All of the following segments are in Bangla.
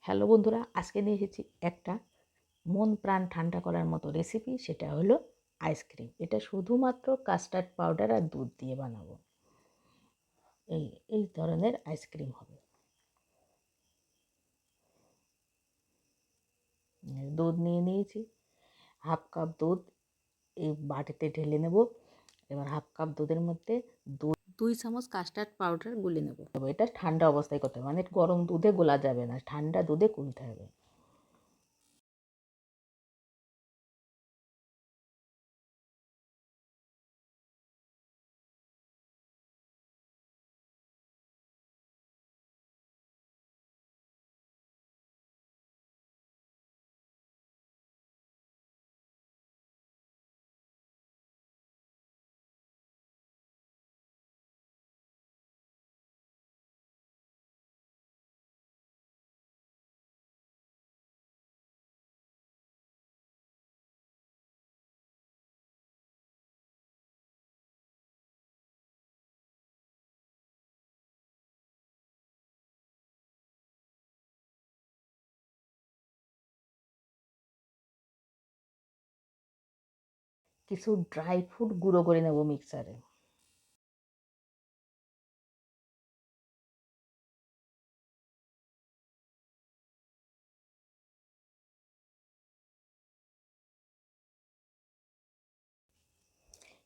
হ্যালো বন্ধুরা, আজকে নিয়ে এসেছি একটা মন প্রাণ ঠান্ডা করার মতো রেসিপি। সেটা হলো আইসক্রিম। এটা শুধুমাত্র কাস্টার্ড পাউডার আর দুধ দিয়ে বানাবো। এই এই ধরনের আইসক্রিম হবে। দুধ নিয়ে নিয়েছি, হাফ কাপ দুধ এই বাটিতে ঢেলে নেব। এবার হাফ কাপ দুধের মধ্যে 2 চামচ কাস্টার্ড পাউডার গুলে নেব। এটা ঠান্ডা অবস্থায় করতে হবে, মানে গরম দুধে গোলা যাবে না, ঠান্ডা দুধে গুলতে হবে। কিছু ড্রাই ফ্রুট গুঁড়ো করে নেব মিক্সারে।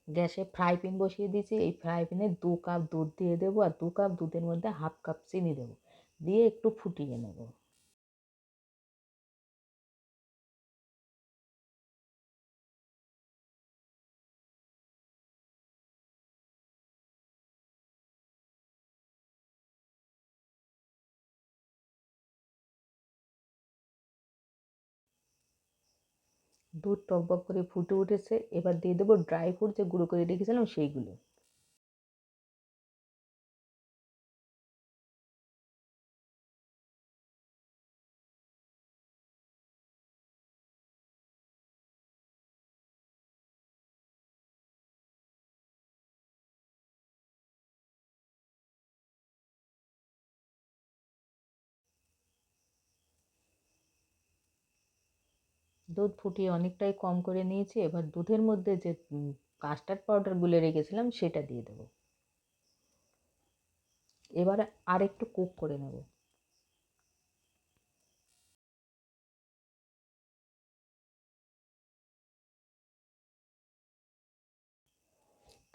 গ্যাসে ফ্রাই প্যান বসিয়ে দিয়েছি। এই ফ্রাই প্যানে 2 কাপ দুধ দিয়ে দেবো, আর 2 কাপ দুধের মধ্যে হাফ কাপ চিনি দেবো, দিয়ে একটু ফুটিয়ে নেব। দুধ টকবক করে ফুটে উঠেছে, এবার দিয়ে দেবো ড্রাই ফ্রুট যে গুঁড়ো করে রেখেছিলাম সেইগুলো। দুধ ফুটিয়ে অনেকটাই কম করে নিয়েছি। এবার দুধের মধ্যে যে কাস্টার্ড পাউডার গুলে রেখেছিলাম সেটা দিয়ে দেবো। এবার আর একটু কুক করে নেব।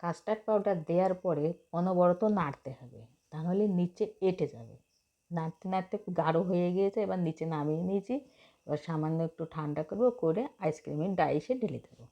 কাস্টার্ড পাউডার দেওয়ার পরে অনবরত নাড়তে হবে, তাহলে নিচে এঁটে যাবে। নাড়তে নাড়তে গাঢ় হয়ে গিয়েছে, এবার নিচে নামিয়ে নিয়েছি। এবার সামান্য একটু ঠান্ডা করবো, করে আইসক্রিমের ডাইসে ঢেলে দেবো।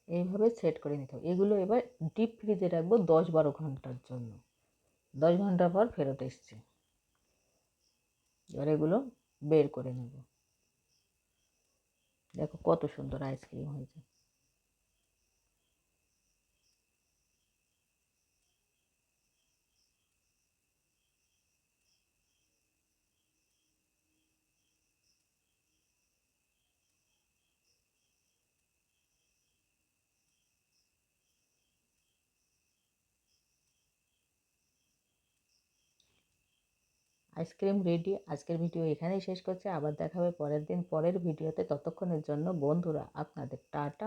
এইভাবে সেট করে নিতে হবে। এগুলো এবার ডিপ ফ্রিজে রাখবো 10-12 ঘন্টার জন্য। 10 ঘন্টা পর ফেরত এসছে। এবার এগুলো বের করে নেব। দেখো কত সুন্দর আইসক্রিম হয়েছে। Ice cream ready. আজকের ভিডিও এখানেই শেষ করছি। আবার দেখা হবে পরের দিন পরের ভিডিওতে। ততক্ষণের জন্য বন্ধুরা আপনাদের টাটা।